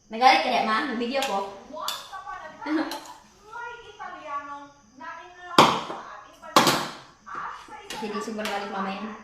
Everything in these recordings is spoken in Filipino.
Nagalit ka niya, ma? Nag-video ko? Hindi sobrang galit mamaya.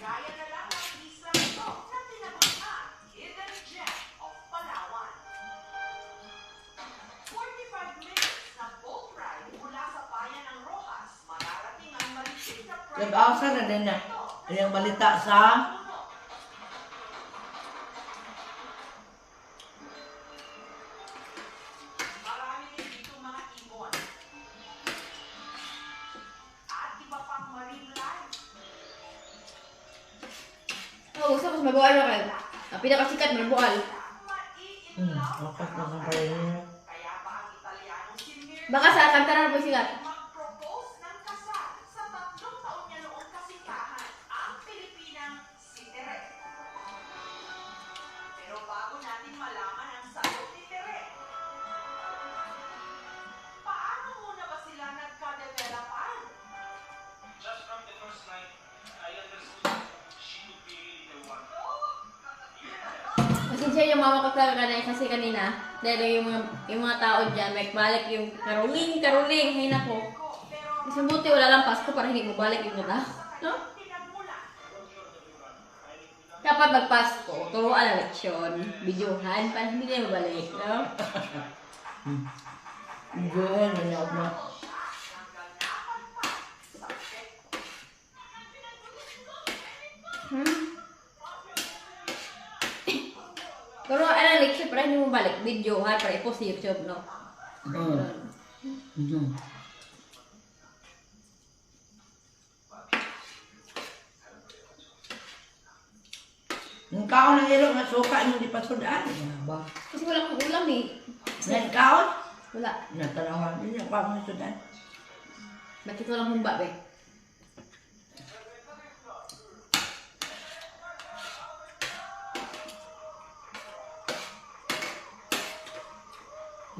Gaya na lang ang isla ito na tinaguan, Hidden Gem of Palawan. 45 minutes na boat ride mula sa bayan ng Rojas, mararating ang maliit na Nag-asa na din na. Yung balita sa marami din dito mga ibon. At iba pang marine life. Oh, gusto ko mabual na kayo. Ang pinakasikat, mabual. Wakas na sa kayo niya. Kaya pa ang Italianong si Mirna Baka sa kantaran po sikat. mag-propose ng kasal sa 3 taon niya noong kasikahan, ang Pilipinang si Tere. Pero bago natin malaman ang sagot ni Tere, paano muna ba sila nagka-developan? Just from the first night, I understood she would be the one. Pasensya yung mama ko talaga na kasi kanina. Dahil yung mga tao dyan, may balik yung karuling, hay nako. Mas mabuti wala lang Pasko para hindi mo balik yung mga no? Kapag magpasko, turuan ang leksyon, videohan, para hindi na mabalik, no? Good, nanyawag na. Turuan ang leksyon para hindi mo balik, videohan, para ipost sa YouTube, no? Yung kaon ng ilo nga suka yung di pasudaan. Ba? Kasi wala kong ulam eh. Yan kaon? Wala. Natanawan din yung kaon ng sudan. Bakit walang humba, be?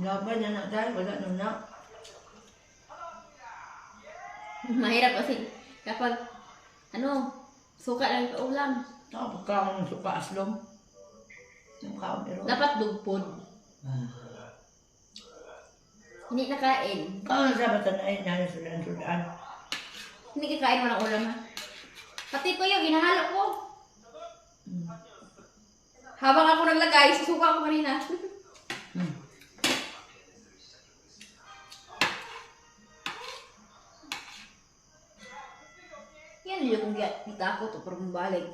Laban na na tayo, wala na na. Mahirap kasi kapag, suka lang yung ulam. Tapos kaon ng suka aslom. Yung kaon ilo. Dapat dugpod. Hindi nakain. Kaon sa bata na ay nari sudan. Hindi kakain mo ng ulam, ha? Pati ko yung hinahalo ko. Habang ako naglagay, susuka ko kanina. Yan yung kung kita ako to para mabalik.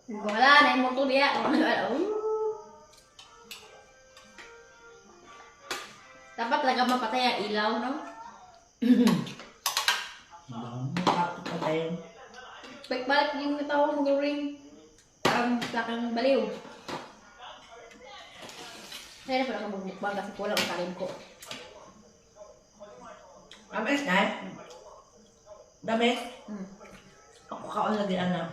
Wala na yung motor niya. Dapat talaga mapatay ang ilaw, no? Patayin. Balik yung tawag mo ring. Parang lakang baliw. Kaya na pala ako magmukbang kasi kulang ang kanin ko. Dames na? Dames? Hmm. Ako kaon lagi anak.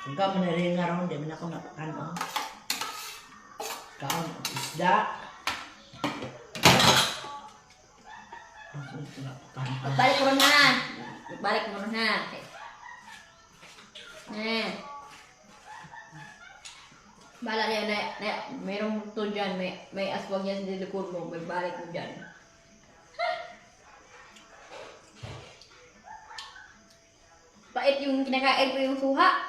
Ikaw mo na rin nga ron, di mo na ako napakano. Kaon, isda. Balik mo na. Balik mo na. Bala niya na mayroong to dyan, may aswang yan sa likod mo, may balik mo dyan. Pait yung kinakain ko yung suha.